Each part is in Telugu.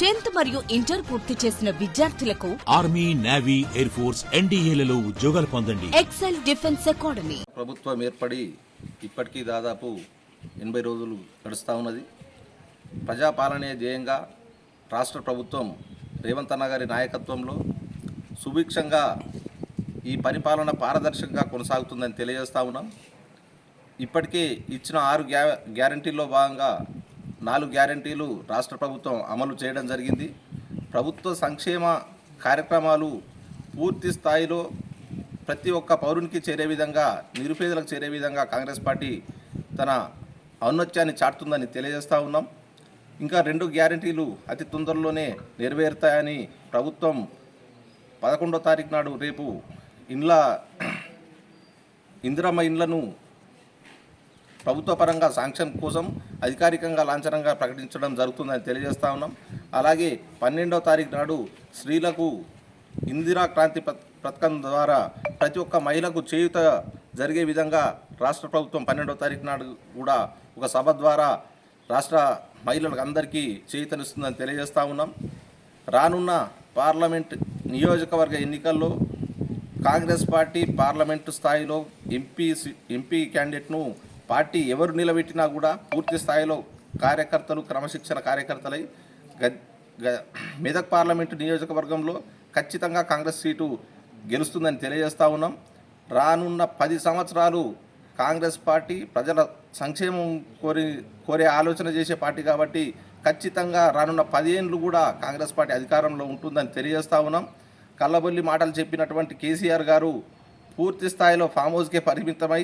10th మరియు ఇంటర్ పూర్తి చేసిన విద్యార్థులకు ఆర్మీ, నేవీ, ఎయిర్ ఫోర్స్, ఎన్డీఏలలో ఉద్యోగాలు పొందండి. ఎక్సెల్ డిఫెన్స్ అకాడమీ ప్రభుత్వం ఏర్పడి ఇప్పటికీ దాదాపు 80 రోజులు గడుస్తూ ఉన్నది. ప్రజాపాలనే ధ్యేయంగా రాష్ట్ర ప్రభుత్వం రేవంత్ అన్న గారి నాయకత్వంలో సుభిక్షంగా ఈ పరిపాలన పారదర్శకంగా కొనసాగుతుందని తెలియజేస్తూ ఉన్నాం. ఇప్పటికే ఇచ్చిన 6 గ్యారంటీల్లో భాగంగా 4 గ్యారంటీలు రాష్ట్ర ప్రభుత్వం అమలు చేయడం జరిగింది. ప్రభుత్వ సంక్షేమ కార్యక్రమాలు పూర్తి స్థాయిలో ప్రతి ఒక్క పౌరునికి చేరే విధంగా, నిరుపేదలకు చేరే విధంగా కాంగ్రెస్ పార్టీ తన ఔన్నత్యాన్ని చాటుతుందని తెలియజేస్తూ ఉన్నాం. ఇంకా 2 గ్యారంటీలు అతి తొందరలోనే నెరవేరుతాయని ప్రభుత్వం 11వ తారీఖు నాడు రేపు ఇందిరమ్మ ఇండ్లను ప్రభుత్వ పరంగా శాంక్షన్ కోసం అధికారికంగా లాంఛనంగా ప్రకటించడం జరుగుతుందని తెలియజేస్తూ ఉన్నాం. అలాగే 12వ తారీఖు నాడు స్త్రీలకు ఇందిరా క్రాంతి పథకం ద్వారా ప్రతి ఒక్క మహిళకు చేయూత జరిగే విధంగా రాష్ట్ర ప్రభుత్వం 12వ తారీఖు నాడు కూడా ఒక సభ ద్వారా రాష్ట్ర మహిళలకు అందరికీ చేయూతనిస్తుందని తెలియజేస్తూ ఉన్నాం. రానున్న పార్లమెంట్ నియోజకవర్గ ఎన్నికల్లో కాంగ్రెస్ పార్టీ పార్లమెంటు స్థాయిలో ఎంపీ క్యాండిడేట్ను పార్టీ ఎవరు నిలబెట్టినా కూడా పూర్తి స్థాయిలో కార్యకర్తలు, క్రమశిక్షణ కార్యకర్తలై మెదక్ పార్లమెంటు నియోజకవర్గంలో ఖచ్చితంగా కాంగ్రెస్ సీటు గెలుస్తుందని తెలియజేస్తూ ఉన్నాం. రానున్న 10 సంవత్సరాలు కాంగ్రెస్ పార్టీ ప్రజల సంక్షేమం కోరే ఆలోచన చేసే పార్టీ కాబట్టి ఖచ్చితంగా రానున్న 10 ఏళ్ళు కూడా కాంగ్రెస్ పార్టీ అధికారంలో ఉంటుందని తెలియజేస్తూ ఉన్నాం. కల్లబొల్లి మాటలు చెప్పినటువంటి కేసీఆర్ గారు పూర్తి స్థాయిలో ఫామ్ హౌస్కే పరిమితమై,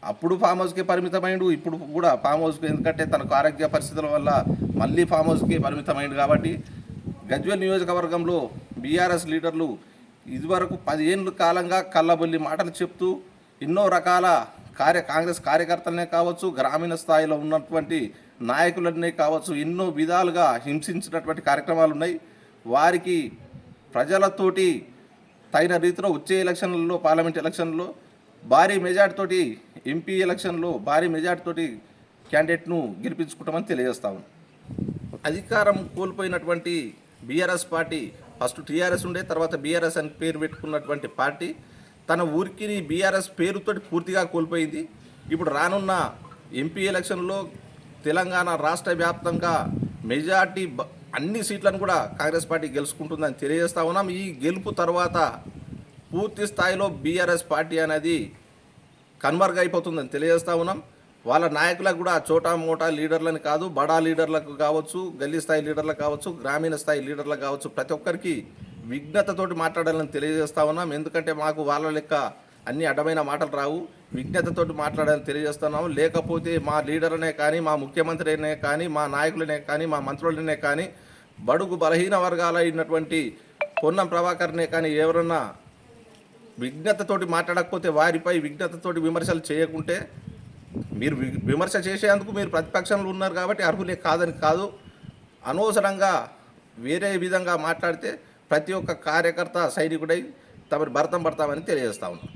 అప్పుడు ఫామ్ హౌస్కే పరిమితమైండు, ఇప్పుడు కూడా ఫామ్ హౌస్కి, ఎందుకంటే తనకు ఆరోగ్య పరిస్థితుల వల్ల మళ్ళీ ఫామ్ హౌస్కి పరిమితమైండు. కాబట్టి గజ్వేల్ నియోజకవర్గంలో బీఆర్ఎస్ లీడర్లు ఇదివరకు 10 ఏళ్ళ కాలంగా కల్లబొల్లి మాటలు చెప్తూ ఎన్నో రకాల కాంగ్రెస్ కార్యకర్తలనే కావచ్చు, గ్రామీణ స్థాయిలో ఉన్నటువంటి నాయకులనే కావచ్చు, ఎన్నో విధాలుగా హింసించినటువంటి కార్యక్రమాలు ఉన్నాయి. వారికి ప్రజలతోటి తగిన రీతిలో వచ్చే ఎలక్షన్లలో, పార్లమెంట్ ఎలక్షన్లో భారీ మెజార్టీతోటి, ఎంపీ ఎలక్షన్లో భారీ మెజార్టీతోటి క్యాండిడేట్ను గెలిపించుకుంటామని తెలియజేస్తాము. అధికారం కోల్పోయినటువంటి బీఆర్ఎస్ పార్టీ, ఫస్ట్ టీఆర్ఎస్ ఉండే, తర్వాత బీఆర్ఎస్ అని పేరు పెట్టుకున్నటువంటి పార్టీ తన ఊరికి బీఆర్ఎస్ పేరుతోటి పూర్తిగా కోల్పోయింది. ఇప్పుడు రానున్న ఎంపీ ఎలక్షన్లో తెలంగాణ రాష్ట్ర వ్యాప్తంగా మెజార్టీ అన్ని సీట్లను కూడా కాంగ్రెస్ పార్టీ గెలుచుకుంటుందని తెలియజేస్తా ఉన్నాం. ఈ గెలుపు తర్వాత పూర్తి స్థాయిలో బీఆర్ఎస్ పార్టీ అనేది కన్వర్గ్ అయిపోతుందని తెలియజేస్తూ ఉన్నాం. వాళ్ళ నాయకులకు కూడా చోటా మోటా లీడర్లని కాదు, బడా లీడర్లకు కావచ్చు, గల్లీ స్థాయి లీడర్లకు కావచ్చు, గ్రామీణ స్థాయి లీడర్లకు కావచ్చు, ప్రతి ఒక్కరికి విజ్ఞతతోటి మాట్లాడాలని తెలియజేస్తూ ఉన్నాం. ఎందుకంటే మాకు వాళ్ళ లెక్క అన్ని అడ్డమైన మాటలు రావు, విజ్ఞతతోటి మాట్లాడాలని తెలియజేస్తున్నాము. లేకపోతే మా లీడర్నే కానీ, మా ముఖ్యమంత్రినే కానీ, మా నాయకులనే కానీ, మా మంత్రులనే కానీ, బడుగు బలహీన వర్గాలైనటువంటి పొన్నం ప్రభాకర్నే కానీ ఎవరన్నా విజ్ఞతతోటి మాట్లాడకపోతే, వారిపై విజ్ఞతతోటి విమర్శలు చేయకుంటే, మీరు విమర్శ చేసేందుకు మీరు ప్రతిపక్షంలో ఉన్నారు కాబట్టి అర్హులే కాదని కాదు, అనవసరంగా వేరే విధంగా మాట్లాడితే ప్రతి ఒక్క కార్యకర్త సైనికుడై తమరి భరతం పడతామని తెలియజేస్తా ఉన్నాం.